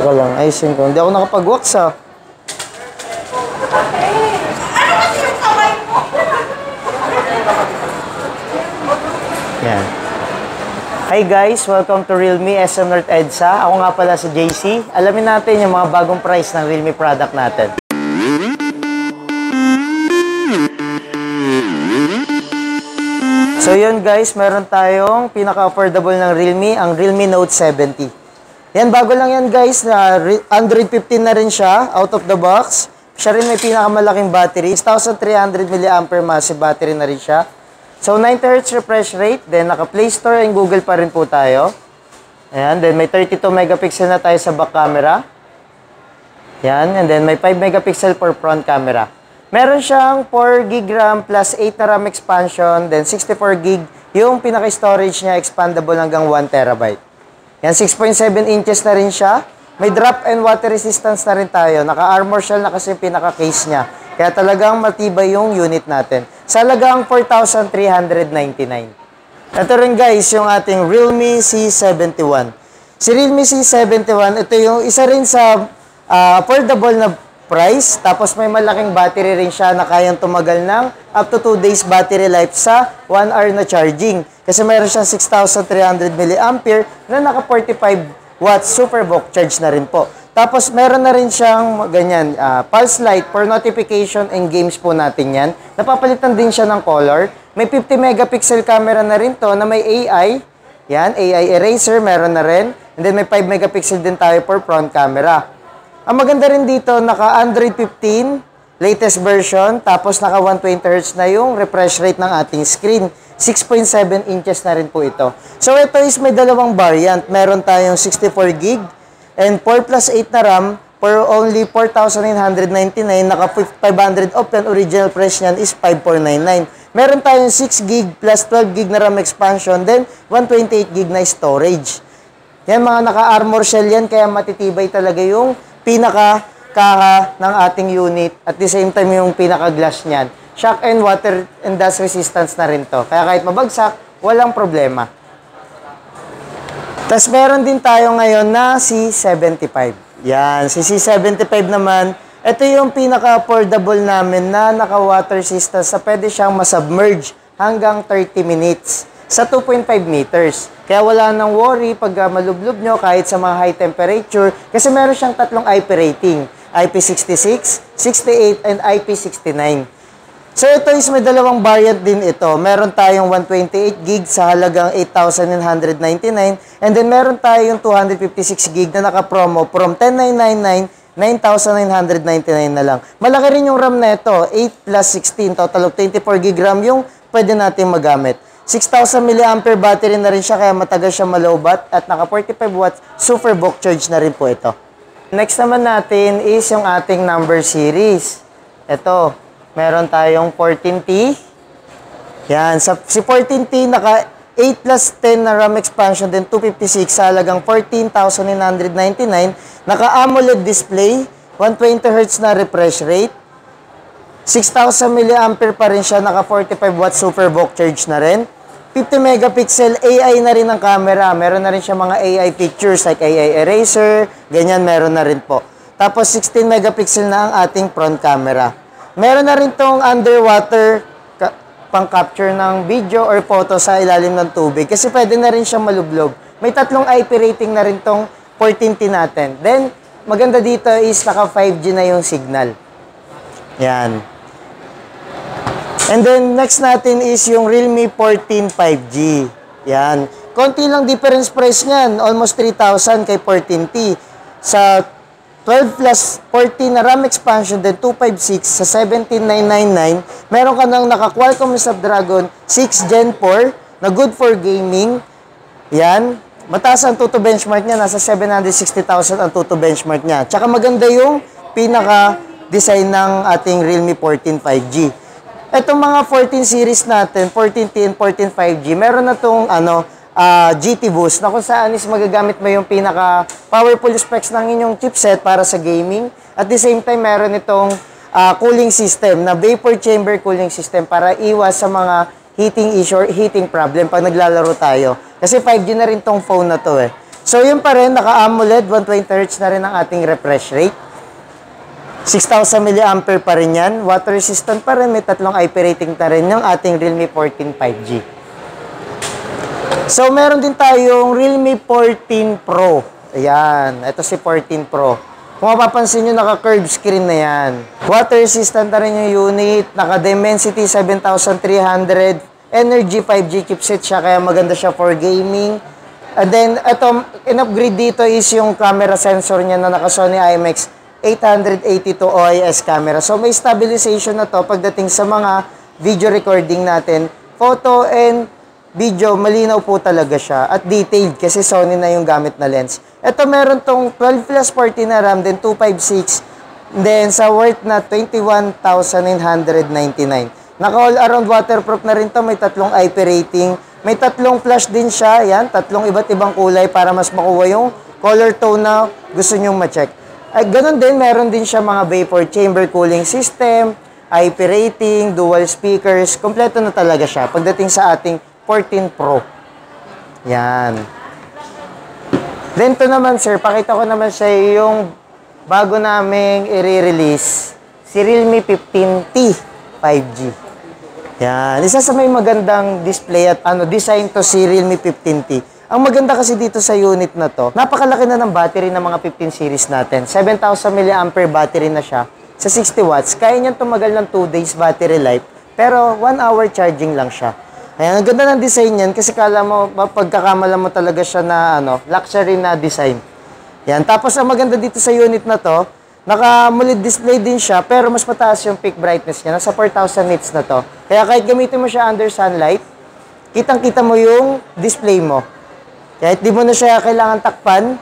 Teka lang, ayusin ko. Hindi ako nakapag-wax ah. Yan. Hi guys, welcome to Realme SM North EDSA. Ako nga pala si JC. Alamin natin yung mga bagong price ng Realme product natin. So yun guys, meron tayong pinaka-affordable ng Realme, ang Realme Note 70. Yan, bago lang yan guys, na Android 15 na rin siya, out of the box. Siya rin may pinakamalaking battery, 6,300 mAh massive battery na rin siya. So 90Hz refresh rate, then naka Play Store and Google pa rin po tayo. Ayan, then may 32 megapixel na tayo sa back camera. Yan, and then may 5 megapixel for front camera. Meron siyang 4GB RAM plus 8 na RAM expansion, then 64GB. Yung pinaka-storage niya, expandable hanggang 1TB. Yan, 6.7 inches na rin siya. May drop and water resistance na rin tayo. Naka-armor shell na kasi yung pinaka-case niya. Kaya talagang matibay yung unit natin. Sa halagang 4,399. Ito rin guys, yung ating Realme C71. Si Realme C71, ito yung isa rin sa affordable na price, tapos may malaking battery rin siya na kayang tumagal ng up to 2 days battery life sa 1 hour na charging. Kasi mayroon siyang 6,300 mAh na naka 45 watts SuperVOOC charge na rin po. Tapos meron na rin siyang ganyan, pulse light for notification and games po natin yan. Napapalitan din siya ng color. May 50 megapixel camera na rin to na may AI. Yan, AI eraser meron na rin. And then may 5 megapixel din tayo for front camera. Ang maganda rin dito, naka Android 15, latest version, tapos naka 120Hz na yung refresh rate ng ating screen. 6.7 inches na rin po ito. So ito is may dalawang variant. Meron tayong 64GB and 4 plus 8 na RAM for only 4,999. Naka 500 off yan. Original price niyan is 5,499. Meron tayong 6GB plus 12GB na RAM expansion, then 128GB na storage. Yan, mga naka-armor shell yan, kaya matitibay talaga yung pinaka-kaha ng ating unit. At the same time, yung pinaka-glass niyan. Shock and water and dust resistance na rin to. Kaya kahit mabagsak, walang problema. Tapos meron din tayo ngayon na C75. Yan, si C75 naman, ito yung pinaka-affordable namin na naka-water resistance na pwede siyang masubmerge hanggang 30 minutes sa 2.5 meters. Kaya wala nang worry pag malublob nyo kahit sa mga high temperature kasi meron siyang tatlong IP rating. IP66, 68, and IP69. So ito is may dalawang variant din ito. Meron tayong 128GB sa halagang 8,999 and then meron tayong 256GB na naka-promo from 10,999, 9,999 na lang. Malaki rin yung RAM na ito, 8 plus 16, total of 24GB RAM yung pwede natin magamit. 6,000 mAh battery na rin siya kaya matagal siya malowbat at naka 45 watts SuperVOOC charge na rin po ito. Next naman natin is yung ating number series. Ito, meron tayong 14T. Yan, si 14T naka 8 plus 10 na RAM expansion din 256 sa halagang 14,999. Naka AMOLED display, 120Hz na refresh rate. 6,000 mAh pa rin siya, naka 45 watts SuperVOOC charge na rin. 50 megapixel AI na rin ang camera. Meron na rin siya mga AI pictures like AI eraser, ganyan meron na rin po. Tapos 16 megapixel na ang ating front camera. Meron na rin tong underwater pang-capture ng video or photo sa ilalim ng tubig kasi pwede na rin siya malublob. May tatlong IP rating na rin tong 14T natin. Then, maganda dito is naka 5G na yung signal. Yan. And then, next natin is yung Realme 14 5G. Yan. Konti lang difference price niyan. Almost 3,000 kay 14T. Sa 12 plus 14 na RAM expansion, then 256 sa 17,999, meron ka ng naka-Qualcomm Snapdragon 6 Gen 4 na good for gaming. Yan. Mataas ang Antutu benchmark niya. Nasa 760,000 ang Antutu benchmark niya. Tsaka maganda yung pinaka-design ng ating Realme 14 5G. Itong mga 14 series natin, 14T and 14 5G, meron na itong GT Boost na kung saan is magagamit mo yung pinaka-powerful specs ng inyong chipset para sa gaming. At the same time, meron itong cooling system na vapor chamber cooling system para iwas sa mga heating issue or heating problem pag naglalaro tayo. Kasi 5G na rin tong phone na to eh. So, yun pa rin, naka-AMOLED, 120Hz na rin ang ating refresh rate. 6,000 mAh pa rin yan. Water resistant pa rin, may tatlong IP rating na rin yung ating Realme 14 5G. So, meron din tayong Realme 14 Pro. Ayan, ito si 14 Pro. Kung mapapansin nyo, naka-curved screen na yan. Water resistant na rin yung unit, naka-Dimensity 7300, Energy 5G chipset siya, kaya maganda siya for gaming. And then, ito, in-upgrade dito is yung camera sensor niya na naka-Sony IMX 882 OIS camera. So, may stabilization na to pagdating sa mga video recording natin. Photo and video, malinaw po talaga siya. At detailed, kasi Sony na yung gamit na lens. Ito, meron tong 12 plus 40 na RAM, then 256. Then, sa worth na 21,999. Naka-all around waterproof na rin to. May tatlong IP rating. May tatlong flash din siya. Yan, tatlong iba't ibang kulay para mas makuha yung color tone na gusto nyong ma-check. Ay, ganun din, meron din siya mga vapor chamber cooling system, IP rating, dual speakers. Kompleto na talaga siya pagdating sa ating 14 Pro. Yan. Then to naman, sir, pakita ko naman sa yung bago naming i-release, si Realme 15T 5G. Yan. Isa sa may magandang display at design to si Realme 15T. Ang maganda kasi dito sa unit na to, napakalaki na ng battery ng mga 15 series natin. 7,000 mAh battery na siya sa 60 watts. Kaya niyan tumagal ng 2 days battery life, pero 1 hour charging lang siya. Ayan, ang ganda ng design niyan kasi kala mo, pagkakamala mo talaga siya na luxury na design. Yan. Tapos ang maganda dito sa unit na to, naka-AMOLED display din siya, pero mas mataas yung peak brightness niya. Nasa 4,000 nits na to. Kaya kahit gamitin mo siya under sunlight, kitang-kita mo yung display mo. Kahit di mo na siya kailangan takpan,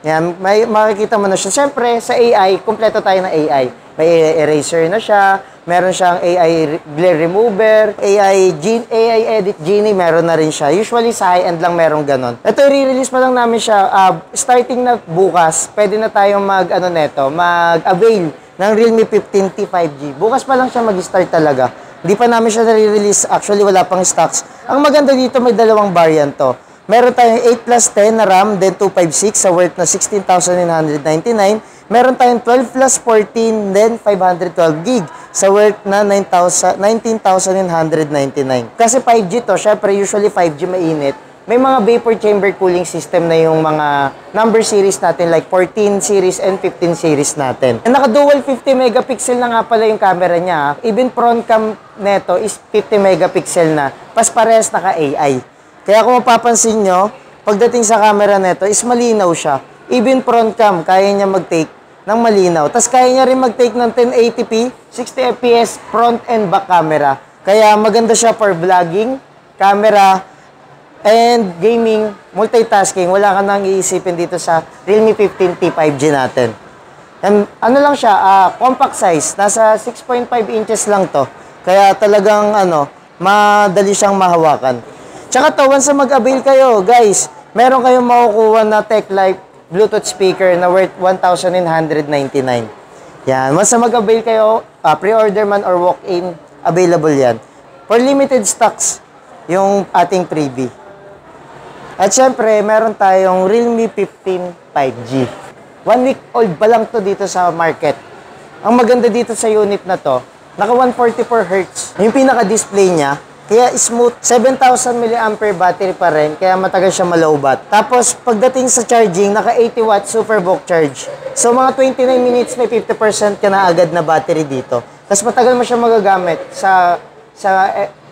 yan, makikita mo na siya. Siyempre, sa AI, kumpleto tayo ng AI. May AI eraser na siya, meron siyang AI glare remover, AI edit genie, meron na rin siya. Usually sa high-end lang meron ganon. Ito, i-release pa lang namin siya. Starting na bukas, pwede na tayong mag-avail ng Realme 15T 5G. Bukas pa lang siya mag-start talaga. Hindi pa namin siya na-release. Actually, wala pang stocks. Ang maganda dito, may dalawang variant to. Meron tayong 8 plus 10 na RAM, then 256 sa worth na 16,999. Meron tayong 12 plus 14, then 512 gig sa worth na 19,999. Kasi 5G to, syempre usually 5G mainit. May mga vapor chamber cooling system na yung mga number series natin like 14 series and 15 series natin. Naka-dual 50 megapixel na nga pala yung camera niya. Even front cam neto is 50 megapixel na. Pas parehas naka-AI. Kaya kung mapapansin nyo, pagdating sa camera neto is malinaw siya. Even front cam, kaya niya mag-take ng malinaw. Tapos kaya niya rin mag-take ng 1080p, 60 fps front and back camera. Kaya maganda siya for vlogging, camera, and gaming, multitasking. Wala ka nang iisipin dito sa Realme 15T 5G natin. And, lang siya, compact size. Nasa 6.5 inches lang to. Kaya talagang madali siyang mahawakan. Tsaka to, once mag-avail kayo, guys, meron kayong makukuha na TechLife Bluetooth speaker na worth 1,999. Yan. Once mag-avail kayo, pre-order man or walk-in, available yan. For limited stocks, yung ating freebie. At syempre, meron tayong Realme 15 5G. 1 week old pa lang to dito sa market. Ang maganda dito sa unit na to, naka 144 Hz. Yung pinaka-display niya, kaya smooth, 7,000 mAh battery pa rin, kaya matagal siya malowbat. Tapos, pagdating sa charging, naka 80 watt Superbook charge. So, mga 29 minutes, may 50% ka na agad na battery dito. Tapos, matagal mo siya magagamit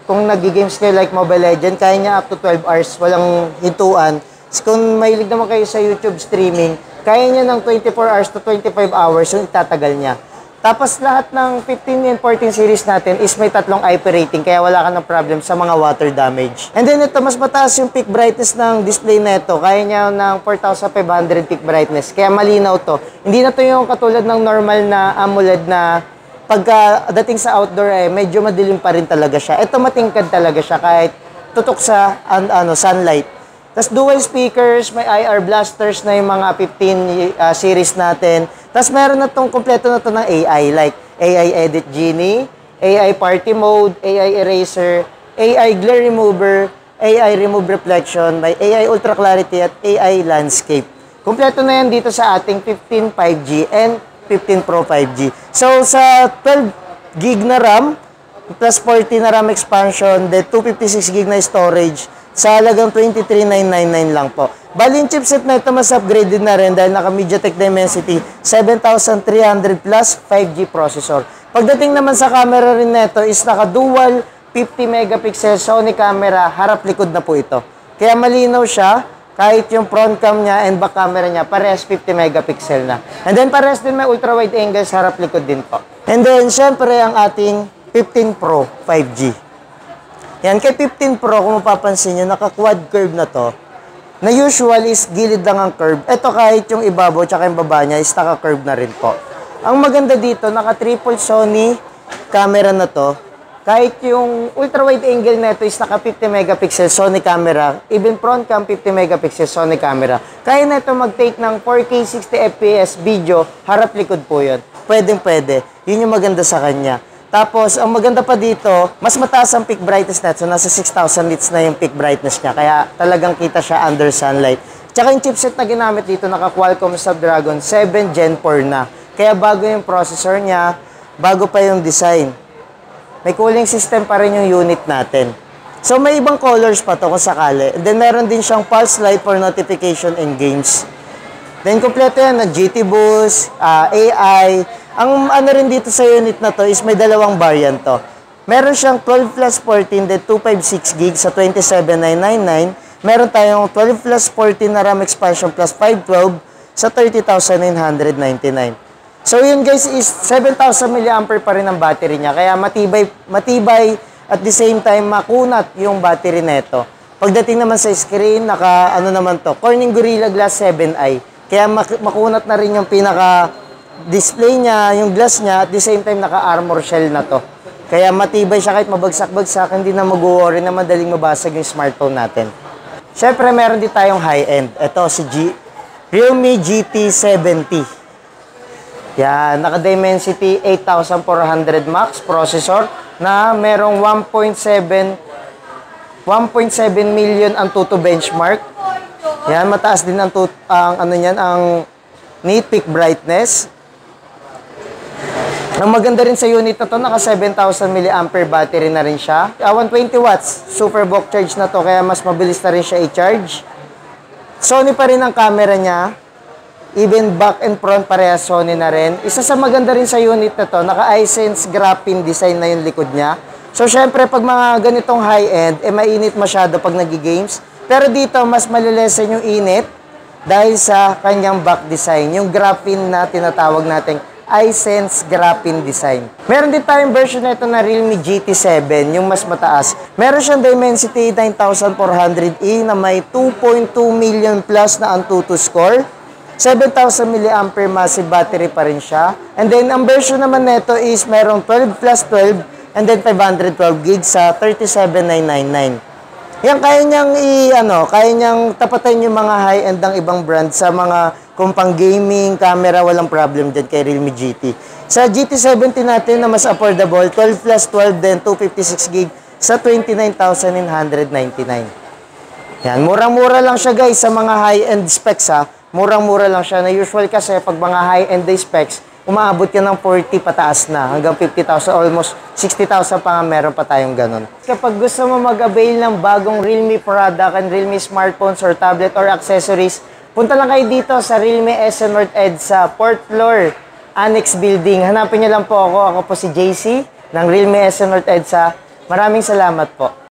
kung nag-games kayo like Mobile Legends, kaya niya up to 12 hours, walang hintuan. Kung mahilig naman kayo sa YouTube streaming, kaya niya ng 24 hours to 25 hours yung itatagal niya. Tapos lahat ng 15 and 14 series natin is may tatlong IP rating, kaya wala ka ng problem sa mga water damage. And then ito, mas mataas yung peak brightness ng display nito. Kaya niya ng 4,500 peak brightness, kaya malinaw to. Hindi na to yung katulad ng normal na AMOLED na pagka-dating sa outdoor medyo madilim pa rin talaga siya. Ito matingkad talaga siya kahit tutok sa sunlight. Tapos dual speakers, may IR blasters na yung mga 15 series natin. Tapos meron na itong kompleto na ito ng AI like AI edit genie, AI party mode, AI eraser, AI glare remover, AI Remove Reflection, may AI Ultra Clarity at AI Landscape. Kumpleto na yan dito sa ating 15 5G and 15 Pro 5G. So, sa 12 gig na RAM, plus 40 na RAM expansion, then 256 gig na storage, sa halagang 23,999 lang po. Bali, yung chipset na ito mas upgraded na rin dahil naka MediaTek Dimensity 7300 plus 5G processor. Pagdating naman sa camera rin nito is naka dual 50 megapixel Sony camera, harap-likod na po ito. Kaya malinaw siya, kahit yung front cam niya and back camera niya, parehas 50 megapixel na. And then parehas din may ultra wide angle sa harap-likod din po. And then, syempre, ang ating 15 Pro 5G. Yan, kay 15 Pro, kung mapapansin nyo, naka-quad curve na to, na usual is gilid lang ang curve. Ito kahit yung ibabaw tsaka yung baba niya is naka-curve na rin po. Ang maganda dito, naka-triple Sony camera na to. Kahit yung ultra-wide angle na ito is naka-50 megapixel Sony camera, even front cam 50 megapixel Sony camera. Kaya na ito mag-take ng 4K 60 FPS video, harap-likod po yun. Pwedeng-pwede. Yun yung maganda sa kanya. Tapos, ang maganda pa dito, mas mataas ang peak brightness na. So, nasa 6,000 nits na yung peak brightness niya. Kaya talagang kita siya under sunlight. Tsaka yung chipset na ginamit dito, naka Qualcomm Snapdragon 7 Gen 4 na. Kaya bago yung processor niya, bago pa yung design. May cooling system pa rin yung unit natin. So, may ibang colors pa to kung sakali. And then, meron din siyang pulse light for notification and games. Then, kompleto yan ng GT Boost, AI. Ang ano rin dito sa unit na to is may dalawang variant to. Meron siyang 12 plus 14, then 256 gig sa 27,999. Meron tayong 12 plus 14 na RAM expansion plus 512 sa 30,999. So yun guys is 7,000 mAh pa rin ang battery niya. Kaya matibay at the same time makunat yung battery nito. Pagdating naman sa screen, naka ano naman to, Corning Gorilla Glass 7i. Kaya makunat na rin yung pinaka display niya, yung glass niya, at the same time naka-armor shell na to. Kaya matibay siya kahit mabagsak-bagsak, hindi na mag-worry na madaling mabasag yung smartphone natin. Siyempre, meron din tayong high-end. Ito, si Realme GT70. Yan, naka-Dimensity 8400 Max processor na merong 1.7 million ang Antutu benchmark. Yan, mataas din ang neat peak brightness. Ang maganda rin sa unit na to, naka 7,000 mAh battery na rin siya. 120 watts, super bulk charge na to, kaya mas mabilis na rin siya i-charge. Sony pa rin ang camera niya. Even back and front, parehas Sony na rin. Isa sa maganda rin sa unit na to, naka iSense graphene design na yung likod niya. So, syempre, pag mga ganitong high-end, mainit masyado pag nag-games. Pero dito, mas malilesen yung init dahil sa kanyang back design. Yung graphene na tinatawag nating iSense graphene design. Meron din tayong version nito na Realme GT7, yung mas mataas. Meron siyang Dimensity 9400E na may 2.2 million plus na Antutu score. 7,000 mAh massive battery pa rin siya. And then, ang version naman nito is merong 12 plus 12 and then 512 gigs sa 37,999. Yan, kaya niyang tapatan yung mga high-end ng ibang brand sa mga kumpang gaming, camera, walang problem dyan kay Realme GT. Sa GT70 natin na mas affordable, 12 plus 12 then 256 gig sa 29,999. Yan, murang-mura lang siya guys sa mga high-end specs ha. Murang-mura lang siya na usual kasi pag mga high-end specs, umaabot ka ng 40 pataas na, hanggang 50,000, almost 60,000 pa nga meron pa tayong ganun. Kapag gusto mo mag-avail ng bagong Realme product and Realme smartphones or tablet or accessories, punta lang kayo dito sa Realme SM North Ed sa 4th floor, Annex Building. Hanapin niyo lang po ako. Ako po si JC ng Realme SM North Ed sa. Maraming salamat po.